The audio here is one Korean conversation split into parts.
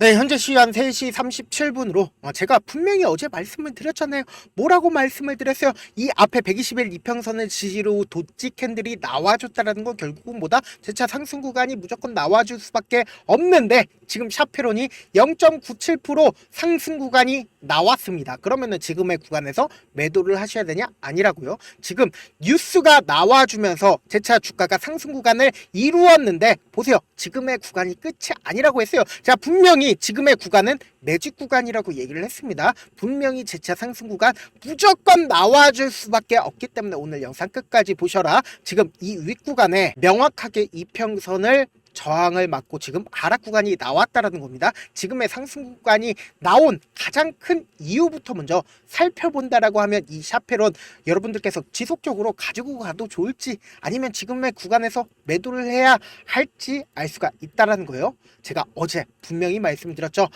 네, 현재 시간 3시 37분으로 제가 분명히 어제 말씀을 드렸잖아요. 뭐라고 말씀을 드렸어요? 이 앞에 121 이평선을 지지로 도지 캔들이 나와줬다라는 건 결국은 뭐다? 재차 상승 구간이 무조건 나와줄 수밖에 없는데 지금 샤페론이 0.97% 상승 구간이 나왔습니다. 그러면은 지금의 구간에서 매도를 하셔야 되냐? 아니라고요. 지금 뉴스가 나와주면서 재차 주가가 상승 구간을 이루었는데 보세요. 지금의 구간이 끝이 아니라고 했어요. 자, 분명히 지금의 구간은 매직 구간이라고 얘기를 했습니다. 분명히 재차 상승 구간 무조건 나와줄 수밖에 없기 때문에 오늘 영상 끝까지 보셔라. 지금 이 윗구간에 명확하게 이평선을 저항을 맞고 지금 하락 구간이 나왔다라는 겁니다. 지금의 상승 구간이 나온 가장 큰 이유부터 먼저 살펴본다라고 하면 이 샤페론 여러분들께서 지속적으로 가지고 가도 좋을지 아니면 지금의 구간에서 매도를 해야 할지 알 수가 있다라는 거예요. 제가 어제 분명히 말씀드렸죠.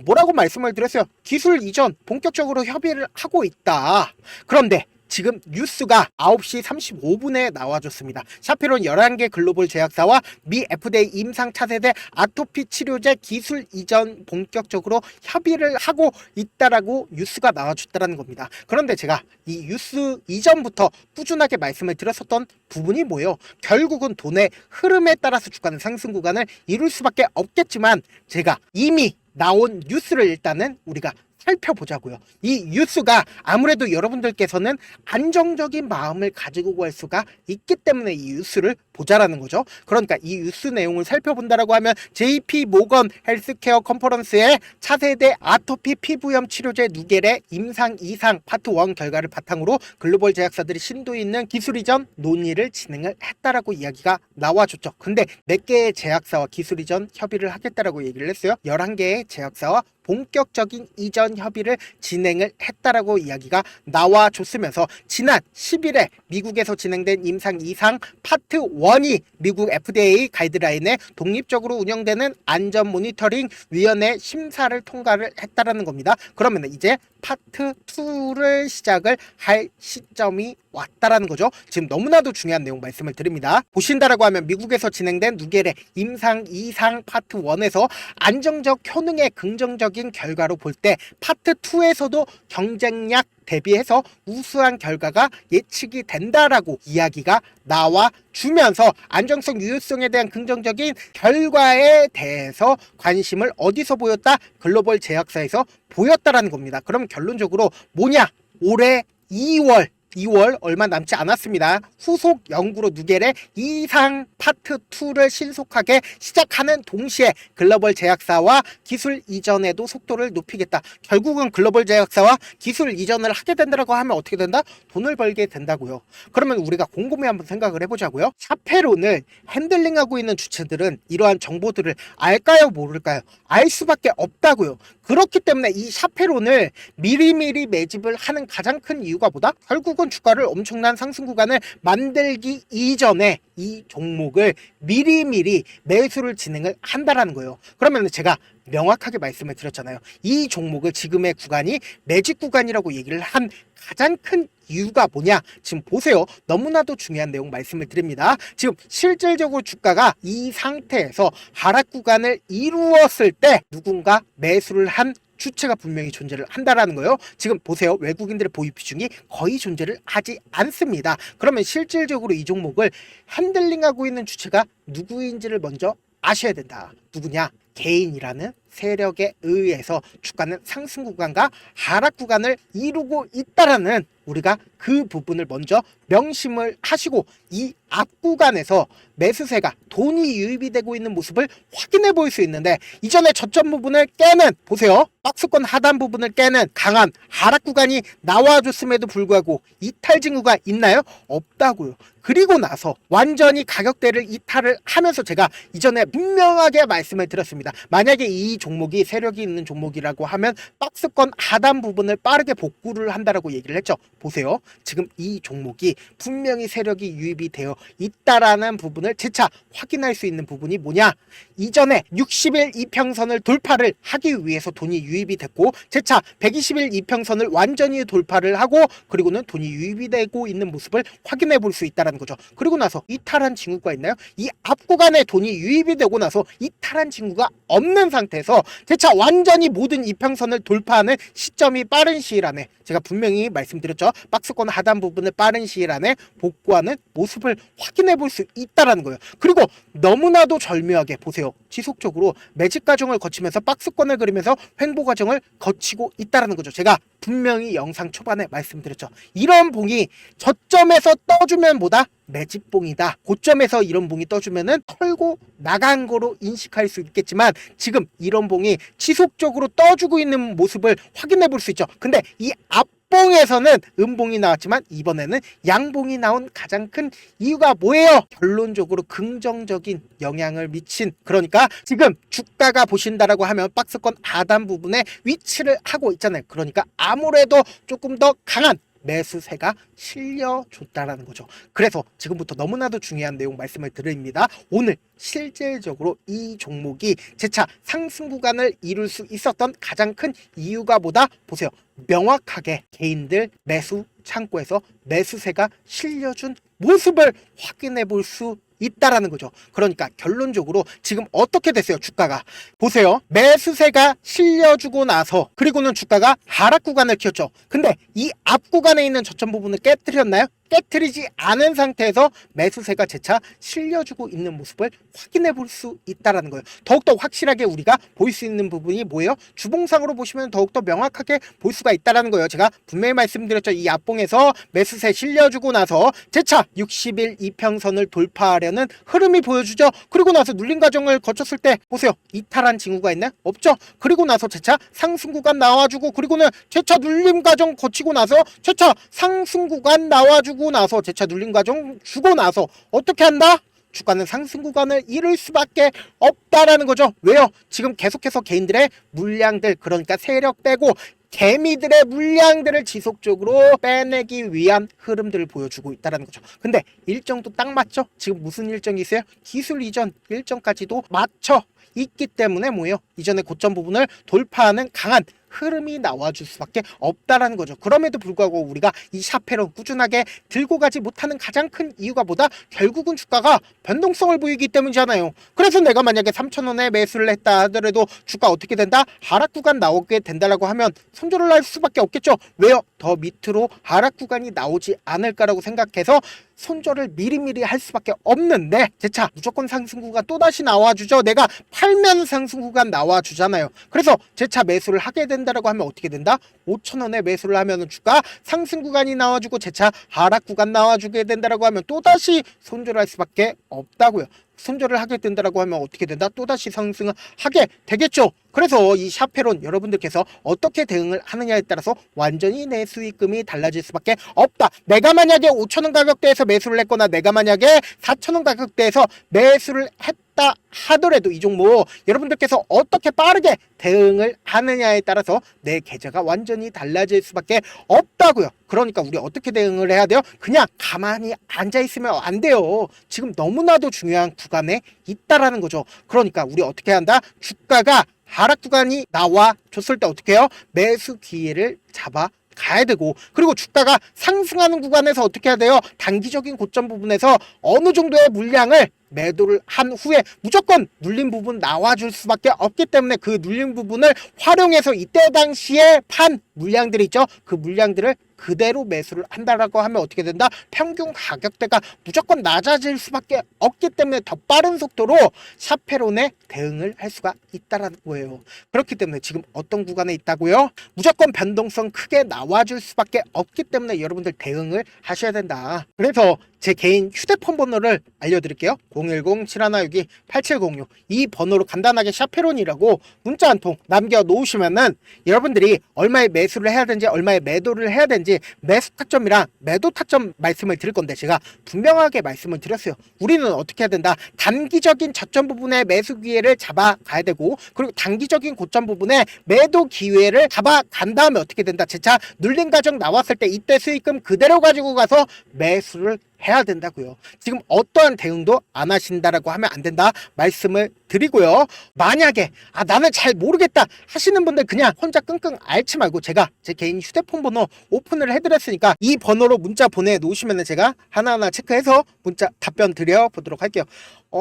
뭐라고 말씀을 드렸어요? 기술 이전 본격적으로 협의를 하고 있다. 그런데 지금 뉴스가 9시 35분에 나와줬습니다. 샤페론 11개 글로벌 제약사와 미 FDA 임상 차세대 아토피 치료제 기술 이전 본격적으로 협의를 하고 있다라고 뉴스가 나와줬다는 겁니다. 그런데 제가 이 뉴스 이전부터 꾸준하게 말씀을 드렸었던 부분이 뭐예요? 결국은 돈의 흐름에 따라서 주가는 상승 구간을 이룰 수밖에 없겠지만 제가 이미 나온 뉴스를 일단은 우리가 살펴보자고요. 이 뉴스가 아무래도 여러분들께서는 안정적인 마음을 가지고 갈 수가 있기 때문에 이 뉴스를 보자라는 거죠. 그러니까 이 뉴스 내용을 살펴본다라고 하면 JP 모건 헬스케어 컨퍼런스의 차세대 아토피 피부염 치료제 누겔의 임상 2상 파트 1 결과를 바탕으로 글로벌 제약사들이 심도 있는 기술 이전 논의를 진행을 했다라고 이야기가 나와줬죠. 근데 몇 개의 제약사와 기술 이전 협의를 하겠다라고 얘기를 했어요. 11개의 제약사와 본격적인 이전 협의를 진행을 했다라고 이야기가 나와줬으면서 지난 10일에 미국에서 진행된 임상 2상 파트 1이 미국 FDA 가이드라인에 독립적으로 운영되는 안전 모니터링 위원회 심사를 통과를 했다라는 겁니다. 그러면 이제 파트 2를 시작을 할 시점이 왔다라는 거죠. 지금 너무나도 중요한 내용 말씀을 드립니다. 보신다라고 하면 미국에서 진행된 누겔의 임상 2상 파트 1에서 안정적 효능의 긍정적인 결과로 볼 때 파트 2에서도 경쟁력 대비해서 우수한 결과가 예측이 된다라고 이야기가 나와 주면서 안정성, 유효성에 대한 긍정적인 결과에 대해서 관심을 어디서 보였다? 글로벌 제약사에서 보였다라는 겁니다. 그럼 결론적으로 뭐냐? 올해 2월 얼마 남지 않았습니다. 후속 연구로 누겔의 이상 파트 2를 신속하게 시작하는 동시에 글로벌 제약사와 기술 이전에도 속도를 높이겠다. 결국은 글로벌 제약사와 기술 이전을 하게 된다고 하면 어떻게 된다? 돈을 벌게 된다고요. 그러면 우리가 곰곰이 한번 생각을 해보자고요. 샤페론을 핸들링하고 있는 주체들은 이러한 정보들을 알까요? 모를까요? 알 수밖에 없다고요. 그렇기 때문에 이 샤페론을 미리미리 매집을 하는 가장 큰 이유가 뭐다? 결국은 주가를 엄청난 상승 구간을 만들기 이전에 이 종목을 미리미리 매수를 진행을 한다라는 거예요. 그러면 제가 명확하게 말씀을 드렸잖아요. 이 종목을 지금의 구간이 매직 구간이라고 얘기를 한 가장 큰 이유가 뭐냐? 지금 보세요. 너무나도 중요한 내용 말씀을 드립니다. 지금 실질적으로 주가가 이 상태에서 하락 구간을 이루었을 때 누군가 매수를 한 주체가 분명히 존재를 한다라는 거예요. 지금 보세요. 외국인들의 보유 비중이 거의 존재를 하지 않습니다. 그러면 실질적으로 이 종목을 핸들링하고 있는 주체가 누구인지를 먼저 아셔야 된다. 누구냐? 개인이라는 세력에 의해서 주가는 상승 구간과 하락 구간을 이루고 있다라는 우리가 그 부분을 먼저 명심을 하시고 이 앞 구간에서 매수세가 돈이 유입이 되고 있는 모습을 확인해 볼 수 있는데 이전에 저점 부분을 깨는 보세요. 박스권 하단 부분을 깨는 강한 하락 구간이 나와줬음에도 불구하고 이탈 징후가 있나요? 없다고요. 그리고 나서 완전히 가격대를 이탈을 하면서 제가 이전에 분명하게 말씀을 드렸습니다. 만약에 이 종목이 세력이 있는 종목이라고 하면 박스권 하단 부분을 빠르게 복구를 한다라고 얘기를 했죠. 보세요. 지금 이 종목이 분명히 세력이 유입이 되어 있다라는 부분을 재차 확인할 수 있는 부분이 뭐냐? 이전에 60일 이평선을 돌파를 하기 위해서 돈이 유입이 됐고 재차 120일 이평선을 완전히 돌파를 하고 그리고는 돈이 유입이 되고 있는 모습을 확인해 볼 수 있다는 거죠. 그리고 나서 이탈한 징후가 있나요? 이 앞 구간에 돈이 유입이 되고 나서 이탈한 징후가 없는 상태에서 재차 완전히 모든 이평선을 돌파하는 시점이 빠른 시일 안에, 제가 분명히 말씀드렸죠. 박스권 하단 부분을 빠른 시일 안에 복구하는 모습을 확인해 볼 수 있다라는 거예요. 그리고 너무나도 절묘하게 보세요. 지속적으로 매집 과정을 거치면서 박스권을 그리면서 횡보 과정을 거치고 있다라는 거죠. 제가 분명히 영상 초반에 말씀드렸죠. 이런 봉이 저점에서 떠주면 뭐다? 매집봉이다. 고점에서 이런 봉이 떠주면은 털고 나간 거로 인식할 수 있겠지만, 지금 이런 봉이 지속적으로 떠주고 있는 모습을 확인해 볼 수 있죠. 근데 이 앞봉에서는 음봉이 나왔지만 이번에는 양봉이 나온 가장 큰 이유가 뭐예요? 결론적으로 긍정적인 영향을 미친, 그러니까 지금 주가가 보신다라고 하면 박스권 하단 부분에 위치를 하고 있잖아요. 그러니까 아무래도 조금 더 강한 매수세가 실려줬다라는 거죠. 그래서 지금부터 너무나도 중요한 내용 말씀을 드립니다. 오늘 실질적으로 이 종목이 재차 상승 구간을 이룰 수 있었던 가장 큰 이유가 뭐다? 보세요. 명확하게 개인들 매수 창고에서 매수세가 실려준 모습을 확인해 볼 수 있다라는 거죠. 그러니까 결론적으로 지금 어떻게 됐어요? 주가가 보세요. 매수세가 실려주고 나서 그리고는 주가가 하락 구간을 키웠죠. 근데 이 앞 구간에 있는 저점 부분을 깨뜨렸나요? 깨뜨리지 않은 상태에서 매수세가 재차 실려주고 있는 모습을 확인해 볼 수 있다라는 거예요. 더욱더 확실하게 우리가 볼 수 있는 부분이 뭐예요? 주봉상으로 보시면 더욱더 명확하게 볼 수가 있다라는 거예요. 제가 분명히 말씀드렸죠. 이 앞봉에서 매수세 실려주고 나서 재차 60일 이평선을 돌파하려는 흐름이 보여주죠. 그리고 나서 눌림 과정을 거쳤을 때 보세요. 이탈한 징후가 있나요? 없죠. 그리고 나서 재차 상승 구간 나와주고, 그리고는 재차 눌림 과정 거치고 나서 재차 상승 구간 나와주고 나서 재차 눌림 과정 주고 나서 어떻게 한다? 주가는 상승 구간을 이룰 수밖에 없다라는 거죠. 왜요? 지금 계속해서 개인들의 물량들, 그러니까 세력 빼고 개미들의 물량들을 지속적으로 빼내기 위한 흐름들을 보여주고 있다는 거죠. 근데 일정도 딱 맞죠? 지금 무슨 일정이 있어요? 기술 이전 일정까지도 맞춰 있기 때문에 뭐예요? 이전의 고점 부분을 돌파하는 강한 흐름이 나와줄 수밖에 없다라는 거죠. 그럼에도 불구하고 우리가 이 샤페론 꾸준하게 들고 가지 못하는 가장 큰 이유가 뭐다? 결국은 주가가 변동성을 보이기 때문이잖아요. 그래서 내가 만약에 3,000원에 매수를 했다 하더라도 주가 어떻게 된다? 하락 구간 나오게 된다라고 하면 손절을 할 수밖에 없겠죠. 왜요? 더 밑으로 하락 구간이 나오지 않을까라고 생각해서 손절을 미리미리 할 수밖에 없는데, 재차 무조건 상승 구간 또다시 나와주죠. 내가 팔면 상승 구간 나와주잖아요. 그래서 재차 매수를 하게 된다라고 하면 어떻게 된다? 5,000원에 매수를 하면 주가 상승 구간이 나와주고 재차 하락 구간 나와주게 된다라고 하면 또다시 손절할 수밖에 없다고요. 손절을 하게 된다라고 하면 어떻게 된다? 또다시 상승을 하게 되겠죠. 그래서 이 샤페론 여러분들께서 어떻게 대응을 하느냐에 따라서 완전히 내 수익금이 달라질 수밖에 없다. 내가 만약에 5,000원 가격대에서 매수를 했거나 내가 만약에 4,000원 가격대에서 매수를 했다 하더라도 이 종목 여러분들께서 어떻게 빠르게 대응을 하느냐에 따라서 내 계좌가 완전히 달라질 수밖에 없다고요. 그러니까 우리 어떻게 대응을 해야 돼요? 그냥 가만히 앉아 있으면 안 돼요. 지금 너무나도 중요한 구간에 있다라는 거죠. 그러니까 우리 어떻게 한다? 주가가 하락 구간이 나와 줬을 때 어떻게 해요? 매수 기회를 잡아 가야 되고, 그리고 주가가 상승하는 구간에서 어떻게 해야 돼요? 단기적인 고점 부분에서 어느 정도의 물량을 매도를 한 후에 무조건 눌린 부분 나와줄 수밖에 없기 때문에 그 눌린 부분을 활용해서 이때 당시에 판 물량들이 있죠. 그 물량들을 그대로 매수를 한다라고 하면 어떻게 된다? 평균 가격대가 무조건 낮아질 수밖에 없기 때문에 더 빠른 속도로 샤페론에 대응을 할 수가 있다라는 거예요. 그렇기 때문에 지금 어떤 구간에 있다고요? 무조건 변동성 크게 나와줄 수밖에 없기 때문에 여러분들 대응을 하셔야 된다. 그래서 제 개인 휴대폰 번호를 알려드릴게요. 010-7162-8706 이 번호로 간단하게 샤페론이라고 문자 한 통 남겨놓으시면은 여러분들이 얼마에 매수를 해야 되는지 얼마에 매도를 해야 되는지 매수 타점이랑 매도 타점 말씀을 드릴 건데, 제가 분명하게 말씀을 드렸어요. 우리는 어떻게 해야 된다? 단기적인 저점 부분에 매수 기회를 잡아가야 되고, 그리고 단기적인 고점 부분에 매도 기회를 잡아간 다음에 어떻게 된다? 재차 눌린 과정 나왔을 때 이때 수익금 그대로 가지고 가서 매수를 해야 된다고요. 지금 어떠한 대응도 안 하신다라고 하면 안 된다 말씀을 드리고요. 만약에 나는 잘 모르겠다 하시는 분들 그냥 혼자 끙끙 앓지 말고 제가 제 개인 휴대폰 번호 오픈을 해드렸으니까 이 번호로 문자 보내놓으시면 제가 하나하나 체크해서 문자 답변 드려보도록 할게요.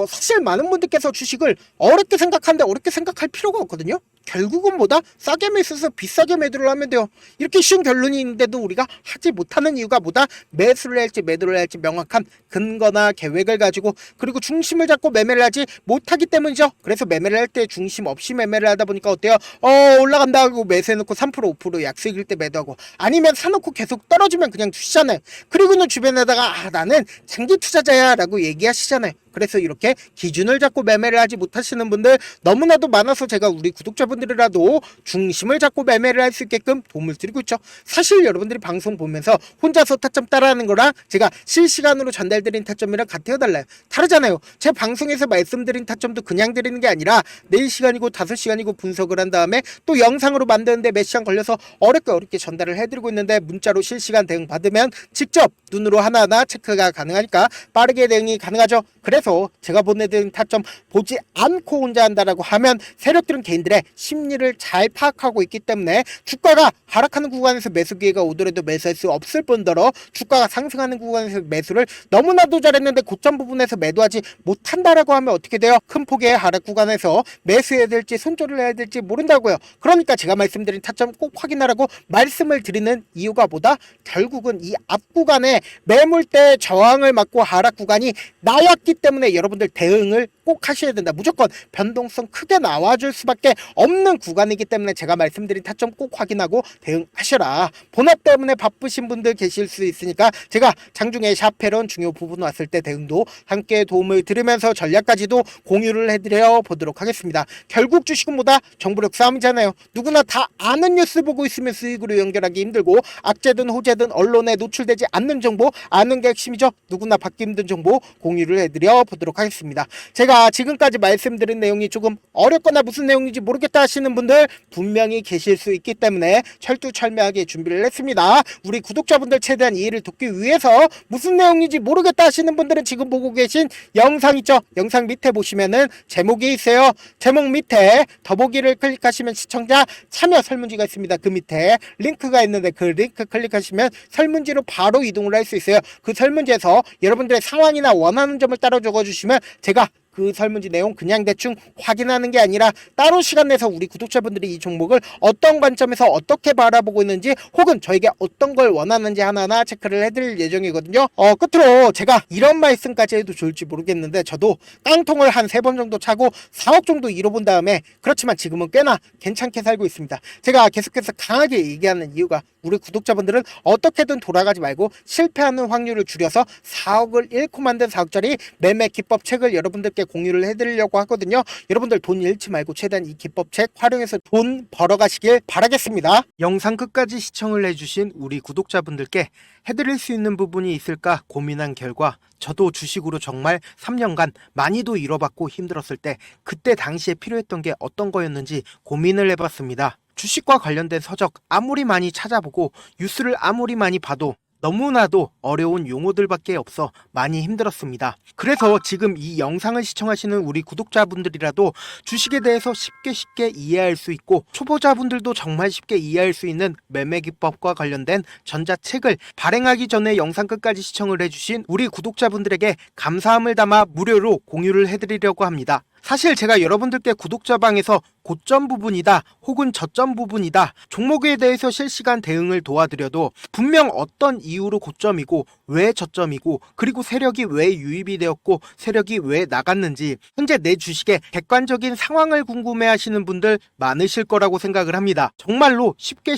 사실 많은 분들께서 주식을 어렵게 생각하는데 어렵게 생각할 필요가 없거든요. 결국은 뭐다? 싸게 매수해서 비싸게 매도를 하면 돼요. 이렇게 쉬운 결론이 있는데도 우리가 하지 못하는 이유가 뭐다? 매수를 할지 매도를 할지 명확한 근거나 계획을 가지고, 그리고 중심을 잡고 매매를 하지 못하기 때문이죠. 그래서 매매를 할 때 중심 없이 매매를 하다 보니까 어때요? 올라간다 하고 매수해놓고 3% 5% 약수익일 때 매도하고, 아니면 사놓고 계속 떨어지면 그냥 두시잖아요. 그리고는 주변에다가 나는 장기 투자자야 라고 얘기하시잖아요. 그래서 이렇게 기준을 잡고 매매를 하지 못하시는 분들 너무나도 많아서 제가 우리 구독자분들이라도 중심을 잡고 매매를 할 수 있게끔 도움을 드리고 있죠. 사실 여러분들이 방송 보면서 혼자서 타점 따라하는 거랑 제가 실시간으로 전달드린 타점이랑 같아요, 달라요? 다르잖아요. 제 방송에서 말씀드린 타점도 그냥 드리는 게 아니라 4시간이고 5시간이고 분석을 한 다음에 또 영상으로 만드는데 몇 시간 걸려서 어렵게 전달을 해드리고 있는데, 문자로 실시간 대응 받으면 직접 눈으로 하나하나 체크가 가능하니까 빠르게 대응이 가능하죠. 그래서 제가 보내드린 타점 보지 않고 혼자 한다라고 하면 세력들은 개인들의 심리를 잘 파악하고 있기 때문에 주가가 하락하는 구간에서 매수 기회가 오더라도 매수할 수 없을 뿐더러 주가가 상승하는 구간에서 매수를 너무나도 잘했는데 고점 부분에서 매도하지 못한다라고 하면 어떻게 돼요? 큰 폭의 하락 구간에서 매수해야 될지 손절을 해야 될지 모른다고요. 그러니까 제가 말씀드린 타점 꼭 확인하라고 말씀을 드리는 이유가 뭐다? 결국은 이 앞 구간에 매물대 저항을 맞고 하락 구간이 나왔기 때문에 여러분들 대응을 꼭 하셔야 된다. 무조건 변동성 크게 나와줄 수밖에 없는 구간이기 때문에 제가 말씀드린 타점 꼭 확인하고 대응하셔라. 본업 때문에 바쁘신 분들 계실 수 있으니까 제가 장중에 샤페론 중요 부분 왔을 때 대응도 함께 도움을 드리면서 전략까지도 공유를 해드려 보도록 하겠습니다. 결국 주식은 뭐다? 정보력 싸움이잖아요. 누구나 다 아는 뉴스 보고 있으면 수익으로 연결하기 힘들고, 악재든 호재든 언론에 노출되지 않는 정보 아는 게 핵심이죠. 누구나 받기 힘든 정보 공유를 해드려 보도록 하겠습니다. 제가 지금까지 말씀드린 내용이 조금 어렵거나 무슨 내용인지 모르겠다 하시는 분들 분명히 계실 수 있기 때문에 철두철미하게 준비를 했습니다. 우리 구독자분들 최대한 이해를 돕기 위해서 무슨 내용인지 모르겠다 하시는 분들은 지금 보고 계신 영상 있죠? 영상 밑에 보시면은 제목이 있어요. 제목 밑에 더보기를 클릭하시면 시청자 참여 설문지가 있습니다. 그 밑에 링크가 있는데 그 링크 클릭하시면 설문지로 바로 이동을 할 수 있어요. 그 설문지에서 여러분들의 상황이나 원하는 점을 따로 적어주시면 제가 그 설문지 내용 그냥 대충 확인하는 게 아니라 따로 시간 내서 우리 구독자분들이 이 종목을 어떤 관점에서 어떻게 바라보고 있는지, 혹은 저에게 어떤 걸 원하는지 하나하나 체크를 해드릴 예정이거든요. 끝으로 제가 이런 말씀까지 해도 좋을지 모르겠는데, 저도 깡통을 한 3번 정도 차고 4억 정도 잃어본 다음에, 그렇지만 지금은 꽤나 괜찮게 살고 있습니다. 제가 계속해서 강하게 얘기하는 이유가, 우리 구독자분들은 어떻게든 돌아가지 말고 실패하는 확률을 줄여서 4억을 잃고 만든 4억짜리 매매 기법 책을 여러분들께 공유를 해드리려고 하거든요. 여러분들 돈 잃지 말고 최대한 이 기법책 활용해서 돈 벌어가시길 바라겠습니다. 영상 끝까지 시청을 해주신 우리 구독자분들께 해드릴 수 있는 부분이 있을까 고민한 결과, 저도 주식으로 정말 3년간 많이도 잃어봤고 힘들었을 때 그때 당시에 필요했던 게 어떤 거였는지 고민을 해봤습니다. 주식과 관련된 서적 아무리 많이 찾아보고 뉴스를 아무리 많이 봐도 너무나도 어려운 용어들밖에 없어 많이 힘들었습니다. 그래서 지금 이 영상을 시청하시는 우리 구독자분들이라도 주식에 대해서 쉽게 이해할 수 있고, 초보자분들도 정말 쉽게 이해할 수 있는 매매 기법과 관련된 전자책을 발행하기 전에 영상 끝까지 시청을 해주신 우리 구독자분들에게 감사함을 담아 무료로 공유를 해드리려고 합니다. 사실 제가 여러분들께 구독자방에서 고점 부분이다 혹은 저점 부분이다 종목에 대해서 실시간 대응을 도와드려도 분명 어떤 이유로 고점이고 왜 저점이고, 그리고 세력이 왜 유입이 되었고 세력이 왜 나갔는지 현재 내 주식의 객관적인 상황을 궁금해 하시는 분들 많으실 거라고 생각을 합니다. 정말로 쉽게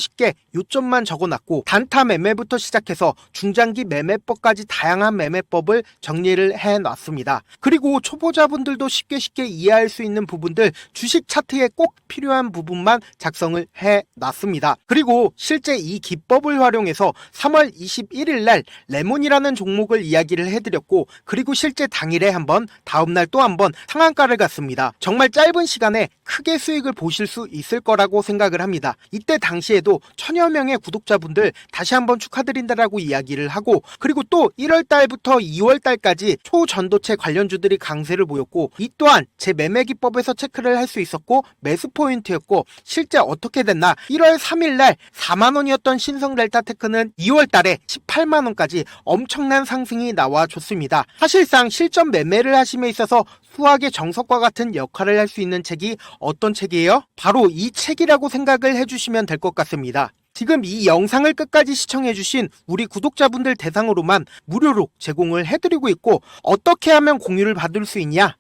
요점만 적어놨고 단타 매매부터 시작해서 중장기 매매법까지 다양한 매매법을 정리를 해놨습니다. 그리고 초보자분들도 쉽게 이해할 수 있는 부분들, 주식 차트에 꼭 필요한 부분만 작성을 해놨습니다. 그리고 실제 이 기법을 활용해서 3월 21일 날 레몬이라는 종목을 이야기를 해드렸고, 그리고 실제 당일에 한번, 다음날 또 한번 상한가를 갔습니다. 정말 짧은 시간에 크게 수익을 보실 수 있을 거라고 생각을 합니다. 이때 당시에도 1000여 명의 구독자분들 다시 한번 축하드린다라고 이야기를 하고, 그리고 또 1월 달부터 2월 달까지 초전도체 관련주들이 강세를 보였고, 이 또한 제 제 매매 기법에서 체크를 할 수 있었고 매수 포인트였고 실제 어떻게 됐나 1월 3일날 4만원이었던 신성 델타 테크는 2월달에 18만원까지 엄청난 상승이 나와줬습니다. 사실상 실전 매매를 하심에 있어서 수학의 정석과 같은 역할을 할 수 있는 책이 어떤 책이에요? 바로 이 책이라고 생각을 해주시면 될 것 같습니다. 지금 이 영상을 끝까지 시청해주신 우리 구독자분들 대상으로만 무료로 제공을 해드리고 있고 어떻게 하면 공유를 받을 수 있냐?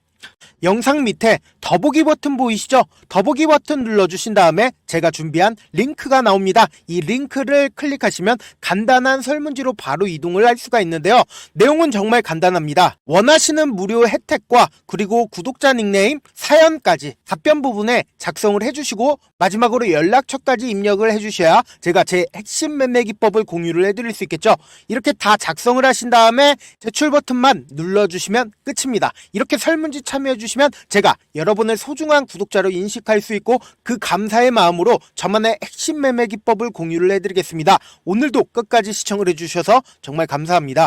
영상 밑에 더보기 버튼 보이시죠? 더보기 버튼 눌러주신 다음에 제가 준비한 링크가 나옵니다. 이 링크를 클릭하시면 간단한 설문지로 바로 이동을 할 수가 있는데요. 내용은 정말 간단합니다. 원하시는 무료 혜택과 그리고 구독자 닉네임, 사연까지 답변 부분에 작성을 해주시고 마지막으로 연락처까지 입력을 해주셔야 제가 제 핵심 매매 기법을 공유를 해드릴 수 있겠죠. 이렇게 다 작성을 하신 다음에 제출 버튼만 눌러주시면 끝입니다. 이렇게 설문지 참여해주시면 제가 여러분을 소중한 구독자로 인식할 수 있고 그 감사의 마음으로 저만의 핵심 매매 기법을 공유를 해드리겠습니다. 오늘도 끝까지 시청을 해주셔서 정말 감사합니다.